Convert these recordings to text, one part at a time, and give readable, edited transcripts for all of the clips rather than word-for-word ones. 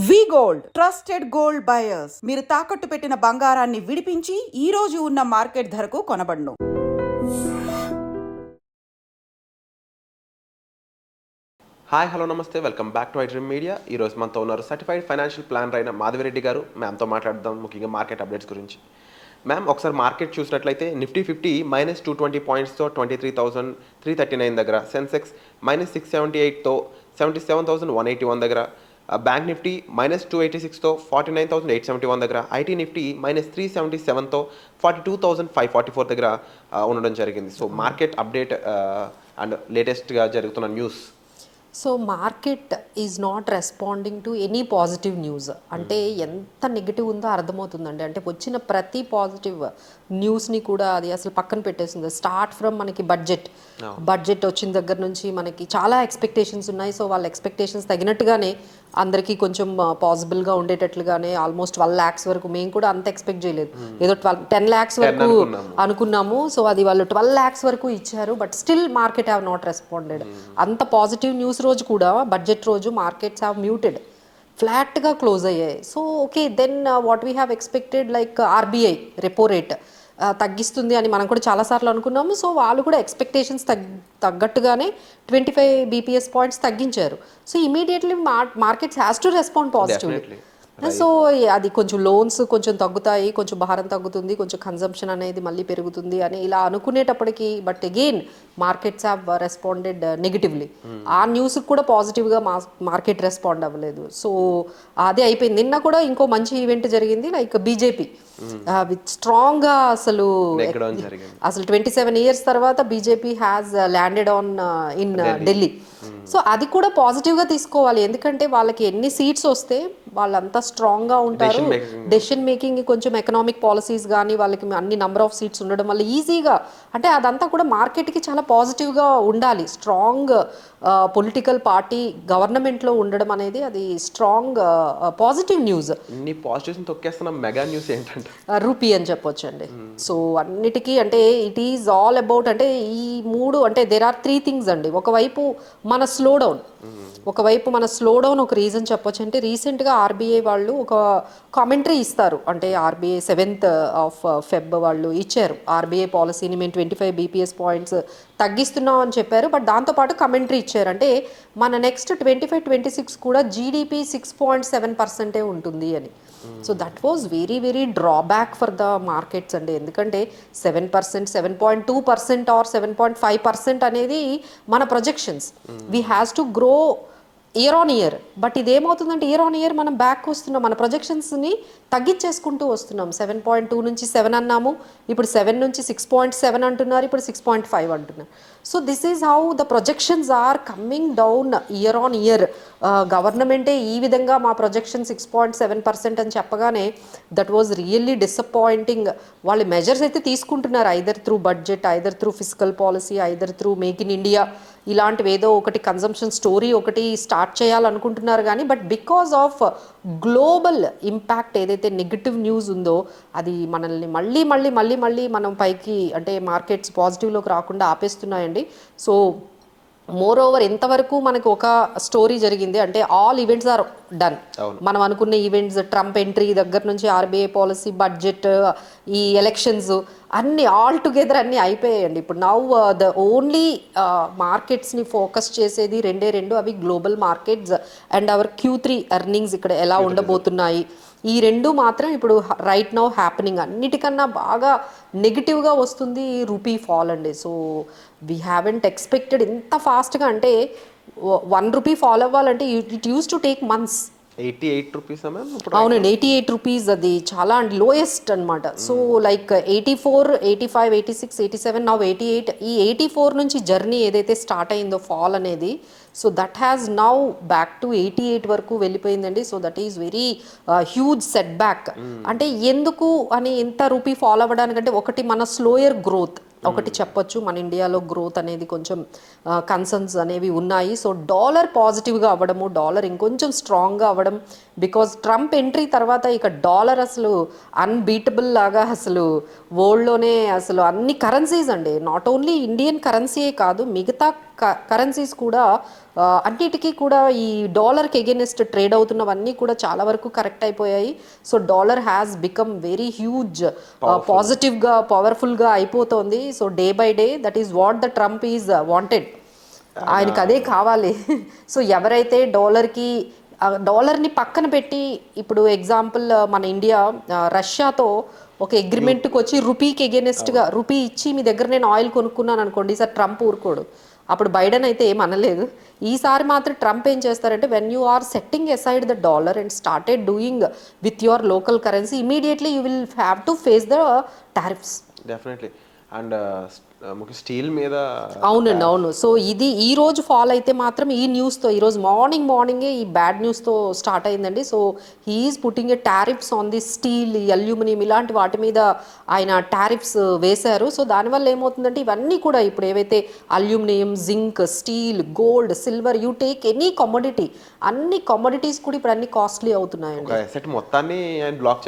వి gold trusted gold buyers. మీరు తాకట్టు పెట్టిన బంగారాన్ని విడిపించి ఈ రోజు ఉన్న మార్కెట్ ధరకు కొనబడును. హాయ్ హలో నమస్తే, welcome back to iDream media. ఈరోజు మనతో ఉన్నారు సర్టిఫైడ్ ఫైనాన్షియల్ ప్లానర్ అయిన మాధవిరెడ్డి గారు. మ్యామ్తో మాట్లాడదాం ముఖ్యంగా మార్కెట్ అప్డేట్స్ గురించి. మ్యామ్, ఒకసారి మార్కెట్ చూసినట్లయితే నిఫ్టీ 50 -220 పాయింట్స్తో 23,339 దగ్గర, సెన్సెక్స్ -678తో 77,181 దగ్గర, బ్యాంక్ నిఫ్టీ -286తో 49,871 దగ్గర, ఐటీ నిఫ్టీ -377తో 42,544 దగ్గర ఉండడం జరిగింది. సో మార్కెట్ అప్డేట్ అండ్ లేటెస్ట్గా జరుగుతున్న news. So market is not responding to any positive news. అంటే ఎంత నెగిటివ్ ఉందో అర్థమవుతుందండి. అంటే వచ్చిన ప్రతి పాజిటివ్ న్యూస్ని కూడా అది అసలు పక్కన పెట్టేస్తుంది. స్టార్ట్ ఫ్రమ్ మనకి బడ్జెట్ వచ్చిన దగ్గర నుంచి మనకి చాలా ఎక్స్పెక్టేషన్స్ ఉన్నాయి. సో వాళ్ళ ఎక్స్పెక్టేషన్స్ తగినట్టుగానే అందరికీ కొంచెం పాసిబుల్గా ఉండేటట్లుగానే ఆల్మోస్ట్ 12 lakhs వరకు, మేము కూడా అంత ఎక్స్పెక్ట్ చేయలేదు. ఏదో 10 lakhs వరకు అనుకున్నాము. సో అది వాళ్ళు 12 lakhs వరకు ఇచ్చారు. But still market have not responded. అంత పాజిటివ్ న్యూస్ రోజు కూడా, బడ్జెట్ రోజు మార్కెట్స్ హ్యావ్ మ్యూటెడ్, ఫ్లాట్గా క్లోజ్ అయ్యాయి. So okay, then what we have expected like RBI repo rate తగ్గిస్తుంది అని మనం కూడా చాలాసార్లు అనుకున్నాము. సో వాళ్ళు కూడా ఎక్స్పెక్టేషన్స్ తగ్గట్టుగానే 25 BPS పాయింట్స్ తగ్గించారు. So immediately markets has to respond positively. So అది కొంచెం లోన్స్ కొంచెం తగ్గుతాయి, కొంచెం భారం తగ్గుతుంది, కొంచెం కన్జంప్షన్ అనేది మళ్ళీ పెరుగుతుంది అని ఇలా అనుకునేటప్పటికి, but again markets have responded negatively. ఆ న్యూస్కి కూడా పాజిటివ్గా మార్కెట్ రెస్పాండ్ అవ్వలేదు. సో అదే అయిపోయింది. నిన్న కూడా ఇంకో మంచి ఈవెంట్ జరిగింది, లైక్ బీజేపీ విత్ స్ట్రాంగ్గా అసలు 27 years తర్వాత BJP has landed on in Delhi. So అది కూడా పాజిటివ్గా తీసుకోవాలి. ఎందుకంటే వాళ్ళకి ఎన్ని సీట్స్ వస్తే వాళ్ళంతా స్ట్రాంగ్గా ఉంటారు. డెసిషన్ మేకింగ్, కొంచెం ఎకనామిక్ పాలసీస్ కానీ వాళ్ళకి అన్ని నెంబర్ ఆఫ్ సీట్స్ ఉండడం వల్ల ఈజీగా, అంటే అదంతా కూడా మార్కెట్కి చాలా పాజిటివ్గా ఉండాలి. స్ట్రాంగ్ పొలిటికల్ పార్టీ గవర్నమెంట్లో ఉండడం అనేది అది strong positive news. Mega news ఏంటంటే రూపీ అని చెప్పొచ్చు అండి. సో అన్నిటికీ అంటే ఇట్ ఈజ్ ఆల్ అబౌట్, అంటే ఈ మూడు, అంటే దేర్ ఆర్ 3 things అండి. ఒకవైపు మన స్లో డౌన్ ఒక రీజన్ చెప్పొచ్చు. అంటే రీసెంట్గా ఆర్బీఐ వాళ్ళు ఒక కామెంటరీ ఇస్తారు. అంటే ఆర్బీఐ 7th of Feb వాళ్ళు ఇచ్చారు ఆర్బీఐ పాలసీని, మేము 25 BPS పాయింట్స్ తగ్గిస్తున్నాం అని చెప్పారు. బట్ దాంతోపాటు కమెంటరీ ఇచ్చారు, అంటే మన నెక్స్ట్ 25-26 కూడా జీడిపి 6.7% ఉంటుంది అని. So that was very very drawback for the markets అండి. ఎందుకంటే 7%, 7.2% ఆర్ 7.5% అనేది మన projections. We has to grow year on year. But ఇదేమవుతుందంటే ఇయర్ ఆన్ ఇయర్ మనం బ్యాక్ వస్తున్నాం, మన ప్రొజెక్షన్స్ని తగ్గించేసుకుంటూ వస్తున్నాం. 7.2 నుంచి 7 అన్నాము, ఇప్పుడు 7 నుంచి 6.7 అంటున్నారు, ఇప్పుడు 6.5 అంటున్నారు. So this is how the projections are coming down year on year. గవర్నమెంటే ఈ విధంగా మా ప్రొజెక్షన్ 6.7% అని చెప్పగానే దట్ వాజ్ రియల్లీ డిసప్పాయింటింగ్. వాళ్ళు మెజర్స్ అయితే తీసుకుంటున్నారు, either through budget, either through physical policy, either through make in India, ఇలాంటివి ఏదో ఒకటి కన్జంప్షన్ స్టోరీ ఒకటి స్టార్ట్ చేయాలనుకుంటున్నారు. కానీ but because of global impact ఏదైతే నెగిటివ్ న్యూస్ ఉందో అది మనల్ని మళ్ళీ మనం పైకి, అంటే మార్కెట్స్ పాజిటివ్లోకి రాకుండా ఆపేస్తున్నాయండి. సో మోర్ ఓవర్ ఎంతవరకు మనకు ఒక స్టోరీ జరిగింది అంటే ఆల్ ఈవెంట్స్ ఆర్ డన్. మనం అనుకున్న ఈవెంట్స్, ట్రంప్ ఎంట్రీ దగ్గర నుంచి ఆర్బీఐ పాలసీ, బడ్జెట్, ఈ ఎలక్షన్స్ అన్నీ ఆల్ టుగెదర్ అన్నీ అయిపోయాయండి. ఇప్పుడు నౌ ద ఓన్లీ మార్కెట్స్ని ఫోకస్ చేసేది రెండు, అవి global markets and hour Q3 earnings ఇక్కడ ఎలా ఉండబోతున్నాయి. ఈ రెండు మాత్రం ఇప్పుడు రైట్ నౌ హ్యాపెనింగ్. అన్నిటికన్నా బాగా నెగిటివ్గా వస్తుంది రూపీ ఫాల్ అండి. సో వీ హ్యావెంట్ ఎక్స్పెక్టెడ్ ఇంత ఫాస్ట్గా. అంటే 1 రూపీ ఫాల్ అవ్వాలంటే it use to take months. 88 rupees. అవునండి, 88 రూపీస్ అది చాలా అండి, లోయెస్ట్ అనమాట. So like 84, 85, 86, 87, now 88. ఈ 84 నుంచి జర్నీ ఏదైతే స్టార్ట్ అయిందో ఫాల్ అనేది, so that has now back to 88 వరకు వెళ్ళిపోయిందండి. So that is very huge setback. అంటే ఎందుకు అని ఇంత రూపీ ఫాల్ అవ్వడానికంటే ఒకటి మన స్లోయర్ గ్రోత్ ఒకటి చెప్పొచ్చు. మన ఇండియాలో గ్రోత్ అనేది కొంచెం కన్సర్న్స్ అనేవి ఉన్నాయి. సో డాలర్ పాజిటివ్గా అవ్వడము, డాలర్ ఇంకొంచెం స్ట్రాంగ్గా అవ్వడం, బికాజ్ ట్రంప్ ఎంట్రీ తర్వాత ఇక డాలర్ అసలు అన్బీటబుల్ లాగా అసలు వరల్డ్లోనే అసలు అన్ని కరెన్సీస్ అండి, నాట్ ఓన్లీ ఇండియన్ కరెన్సీయే కాదు మిగతా కరెన్సీస్ కూడా అన్నిటికీ కూడా ఈ డాలర్కి ఎగెనిస్ట్ ట్రేడ్ అవుతున్నవన్నీ కూడా చాలా వరకు కరెక్ట్ అయిపోయాయి. So dollar has become very huge పాజిటివ్గా పవర్ఫుల్గా అయిపోతుంది. So day by day that is what the Trump is wanted, ఆయనకు అదే కావాలి. సో ఎవరైతే డాలర్ని పక్కన పెట్టి ఇప్పుడు ఎగ్జాంపుల్ మన ఇండియా రష్యాతో ఒక అగ్రిమెంట్కి వచ్చి రూపీకి ఎగెనిస్ట్గా రూపీ ఇచ్చి మీ దగ్గర నేను ఆయిల్ కొనుక్కున్నాను అనుకోండి, సార్ ట్రంప్ ఊరుకోడు. అప్పుడు బైడెన్ అయితే ఏం అనలేదు. ఈసారి మాత్రం ట్రంప్ ఏం చేస్తారంటే when you are setting aside the dollar and started doing with your local currency immediately you will have to face the tariffs. Definitely. And steel మీద అవునండి, అవును. సో ఇది ఈ రోజు ఫాల్ అయితే మాత్రం ఈ న్యూస్తో ఈరోజు మార్నింగే ఈ బ్యాడ్ న్యూస్తో స్టార్ట్ అయిందండి. So he's putting a tariffs on the steel, aluminium ఇలాంటి వాటి మీద ఆయన టారిఫ్స్ వేశారు. సో దానివల్ల ఏమవుతుందంటే ఇవన్నీ కూడా ఇప్పుడు ఏవైతే aluminium, zinc, steel, gold, silver, you take any commodity, అన్ని కమోడిటీస్ కూడా ఇప్పుడు అన్ని కాస్ట్లీ అవుతున్నాయండి, మొత్తాన్ని బ్లాక్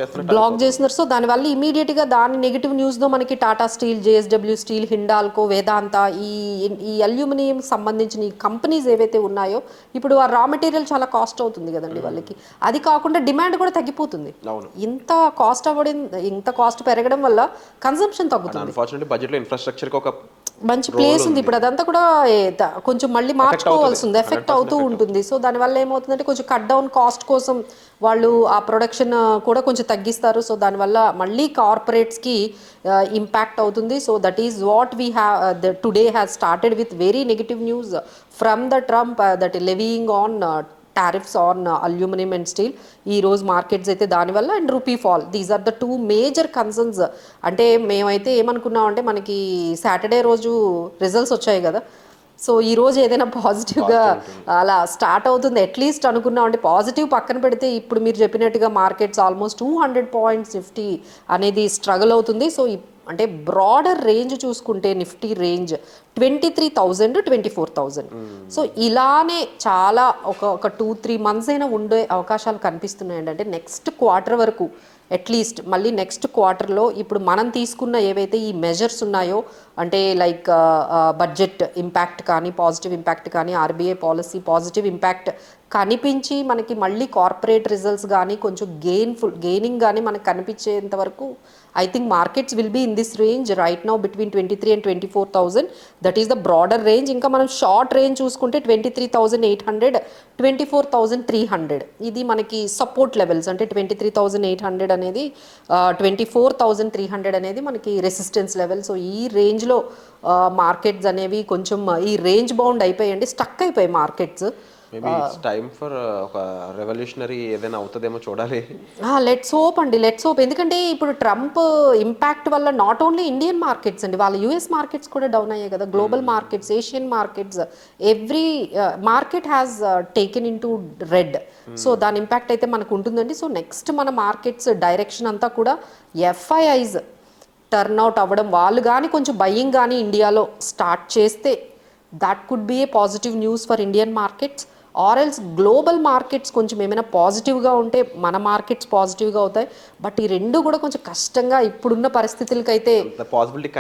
చేస్తున్నారు. సో దానివల్ల ఇమీడియట్గా దాని నెగిటివ్ న్యూస్లో మనకి Tata steel, JSW steel, Hindalco, Vedanta ఈ అల్యూమినియం సంబంధించిన ఈ కంపెనీస్ ఏవైతే ఉన్నాయో ఇప్పుడు ఆ రా మెటీరియల్ చాలా కాస్ట్ అవుతుంది కదండి వాళ్ళకి. అది కాకుండా డిమాండ్ కూడా తగ్గిపోతుంది. ఇంత కాస్ట్ పెరగడం వల్ల కన్సంప్షన్ తగ్గుతుంది. బడ్జెట్లో ఇన్ఫ్రాస్ట్రక్చర్కి ఒక మంచి ప్లేస్ ఉంది, ఇప్పుడు అదంతా కూడా కొంచెం మళ్ళీ మార్చుకోవాల్సింది, ఎఫెక్ట్ అవుతూ ఉంటుంది. సో దానివల్ల ఏమవుతుందంటే కొంచెం కట్ డౌన్ కాస్ట్ కోసం వాళ్ళు ఆ ప్రొడక్షన్ కూడా కొంచెం తగ్గిస్తారు. సో దానివల్ల మళ్ళీ కార్పొరేట్స్కి ఇంపాక్ట్ అవుతుంది. So that is what we have today has started with very negative news from the Trump that levying on tariffs on aluminium and steel. ఈ రోజు మార్కెట్స్ అయితే దానివల్ల and rupee fall, these are the two major concerns. అంటే మేమైతే ఏమనుకున్నాం అంటే మనకి Saturday రోజు రిజల్ట్స్ వచ్చాయి కదా, సో ఈ రోజు ఏదైనా పాజిటివ్గా అలా స్టార్ట్ అవుతుంది అట్లీస్ట్ అనుకున్నాం. అంటే పాజిటివ్ పక్కన పెడితే ఇప్పుడు మీరు చెప్పినట్టుగా మార్కెట్స్ ఆల్మోస్ట్ 200 పాయింట్స్ నిఫ్టీ అనేది స్ట్రగుల్ అవుతుంది. సో అంటే బ్రాడర్ రేంజ్ చూసుకుంటే నిఫ్టీ రేంజ్ 23,000 to 24,000. సో ఇలానే చాలా ఒక 2-3 months అయినా ఉండే అవకాశాలు కనిపిస్తున్నాయండి. అంటే నెక్స్ట్ క్వార్టర్ వరకు అట్లీస్ట్ మళ్ళీ నెక్స్ట్ క్వార్టర్లో ఇప్పుడు మనం తీసుకున్న ఏవైతే ఈ మెజర్స్ ఉన్నాయో అంటే లైక్ బడ్జెట్ ఇంపాక్ట్ కానీ, పాజిటివ్ ఇంపాక్ట్ కానీ, ఆర్బీఐ పాలసీ పాజిటివ్ ఇంపాక్ట్ కనిపించి మనకి మళ్ళీ కార్పొరేట్ రిజల్ట్స్ కానీ కొంచెం గెయినింగ్ కానీ మనకు కనిపించేంత వరకు I think markets will be in this range right now between 23 and 24,000. That is the broader range. ఇంకా మనం షార్ట్ రేంజ్ చూసుకుంటే 23,800, 24,300 ఇది మనకి సపోర్ట్ లెవెల్స్. అంటే 23,800 అనేది 24,300 అనేది మనకి రెసిస్టెన్స్ లెవెల్. సో ఈ రేంజ్లో మార్కెట్స్ అనేవి కొంచెం ఈ రేంజ్ బౌండ్ అయిపోయాయండి, స్టక్ అయిపోయాయి markets. Maybe it's time for ఒక రెవల్యూషనరీ ఏదైనా అవుతుందేమో చూడాలి. లెట్స్ హోప్ అండి, లెట్స్ హోప్. ఎందుకంటే ఇప్పుడు ట్రంప్ ఇంపాక్ట్ వల్ల నాట్ ఓన్లీ ఇండియన్ మార్కెట్స్ అండి, వాళ్ళ యూఎస్ మార్కెట్స్ కూడా డౌన్ అయ్యాయి కదా, global markets, Asian markets, every market has taken in to red. So దాని ఇంపాక్ట్ అయితే మనకు ఉంటుందండి. సో నెక్స్ట్ మన మార్కెట్స్ డైరెక్షన్ అంతా కూడా ఎఫ్ఐఐస్ టర్న్అవుట్ అవ్వడం, వాళ్ళు కానీ కొంచెం బయింగ్ కానీ ఇండియాలో స్టార్ట్ చేస్తే that could be A positive news for Indian markets. Or else global markets కొంచెం ఏమైనా పాజిటివ్గా ఉంటే మన మార్కెట్స్ పాజిటివ్గా అవుతాయి. బట్ ఈ రెండు కూడా కొంచెం కష్టంగా ఇప్పుడున్న పరిస్థితులకైతే పాసిబిలిటీ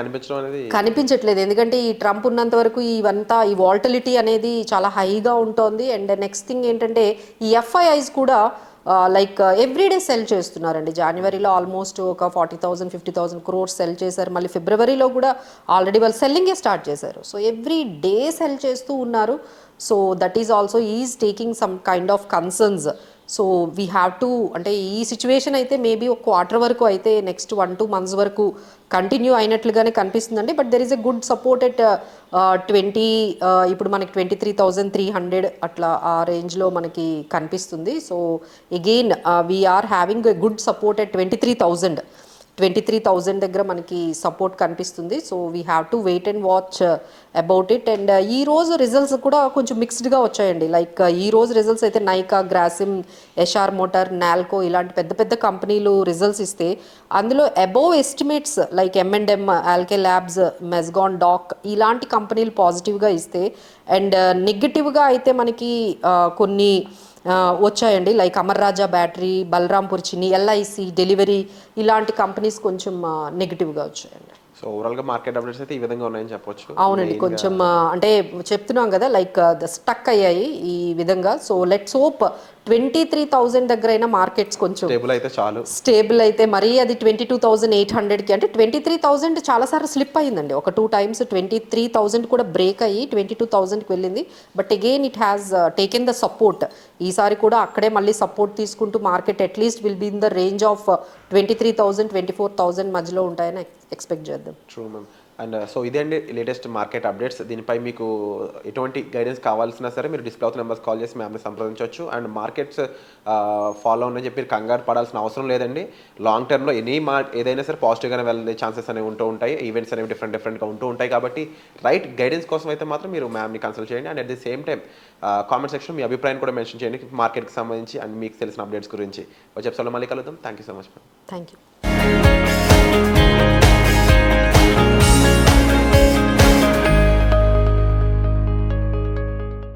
కనిపించట్లేదు. ఎందుకంటే ఈ ట్రంప్ ఉన్నంత వరకు ఇవంతా ఈ వాల్టిలిటీ అనేది చాలా హైగా ఉంటుంది. అండ్ నెక్స్ట్ థింగ్ ఏంటంటే ఈ ఎఫ్ఐఐస్ కూడా లైక్ ఎవ్రీడే సెల్ చేస్తున్నారండి. జనవరిలో ఆల్మోస్ట్ ఒక 40,000 50,000 crores సెల్ చేశారు. మళ్ళీ ఫిబ్రవరిలో కూడా ఆల్రెడీ వాళ్ళు సెల్లింగే స్టార్ట్ చేశారు. సో ఎవ్రీ డే సెల్ చేస్తూ ఉన్నారు. So that is also is taking some kind of concerns. So we have to అంటే ఈ సిచ్యువేషన్ అయితే మేబీ ఒక క్వార్టర్ వరకు అయితే నెక్స్ట్ 1-2 months వరకు కంటిన్యూ అయినట్లుగానే కనిపిస్తుందండి. But there is a good support at 20 ఇప్పుడు మనకి 23,300 అట్లా ఆ రేంజ్లో మనకి కనిపిస్తుంది. So again we are having a good support at 23,000 దగ్గర మనకి సపోర్ట్ కనిపిస్తుంది. So we have to wait and watch about it. And ఈ రోజు రిజల్ట్స్ కూడా కొంచెం మిక్స్డ్గా వచ్చాయండి. లైక్ ఈ రోజు రిజల్ట్స్ అయితే నైకా, గ్రాసిమ్, ఎస్ఆర్ మోటార్, నాల్కో ఇలాంటి పెద్ద పెద్ద కంపెనీలు రిజల్ట్స్ ఇస్తే అందులో అబోవ్ ఎస్టిమేట్స్ లైక్ M&M, ఆల్కే ల్యాబ్స్, మెస్గాన్, డాక్ ఇలాంటి కంపెనీలు పాజిటివ్గా ఇస్తే అండ్ నెగిటివ్గా అయితే మనకి కొన్ని వచ్చాయండి. లైక్ అమర్ రాజా బ్యాటరీ, బలరాంపూర్ చిన్ని, ఎల్ఐసి, డెలివరీ ఇలాంటి కంపెనీస్ కొంచెం నెగిటివ్గా వచ్చాయండి. సో ఓవరాల్గా మార్కెట్ అప్డేట్స్ అయితే ఈ విధంగా ఉన్నాయని చెప్పొచ్చు. అవునండి, కొంచెం అంటే చెప్తున్నాం కదా లైక్ స్టక్ అయ్యాయి ఈ విధంగా. సో లెట్స్ హోప్ 23,000 దగ్గర అయినా మార్కెట్స్ కొంచెం టేబుల్ అయితే చాలు. స్టేబుల్ అయితే, మరీ అది 22,800కి అంటే 23,000 చాలాసార్లు స్లిప్ అయ్యిందండి. ఒక 2 times 23,000 కూడా బ్రేక్ అయ్యి 22,000కి వెళ్ళింది. But again it has taken the support. ఈసారి కూడా అక్కడే మళ్ళీ సపోర్ట్ తీసుకుంటూ market at least will be in the range of 23,000 24,000 మధ్యలో ఉంటాయని ఎక్స్పెక్ట్ చేద్దాం. True ma'am. అండ్ సో ఇదే అండి లేటెస్ట్ మార్కెట్ అప్డేట్స్. దీనిపై మీకు ఎటువంటి గైడెన్స్ కావాల్సినా సరే మీరు డిస్ప్లే అవుతున్న నెంబర్స్ కాల్ చేసి మ్యామ్ని సంప్రదించవచ్చు. అండ్ మార్కెట్స్ ఫాలో అని చెప్పి కంగారు పడాల్సిన అవసరం లేదండి. లాంగ్ టర్మ్లో ఏదైనా సరే పాజిటివ్గానే వెళ్ళే ఛాన్సెస్ అనేవి ఉంటూ ఉంటాయి. ఈవెంట్స్ అనేవి డిఫరెంట్గా ఉంటూ ఉంటాయి. కాబట్టి రైట్ గైడెన్స్ కోసం అయితే మాత్రం మీరు మ్యామ్ని కన్సల్ట్ చేయండి. And at the same time comment section మీ అభిప్రాయం కూడా మెన్షన్ చేయండి మార్కెట్కి సంబంధించి అండ్ మీకు తెలిసిన అప్డేట్స్ గురించి. వచ్చే ఎపిసోడ్లో మళ్ళీ కలుద్దాం. Thank you so much ma'am. Thank you.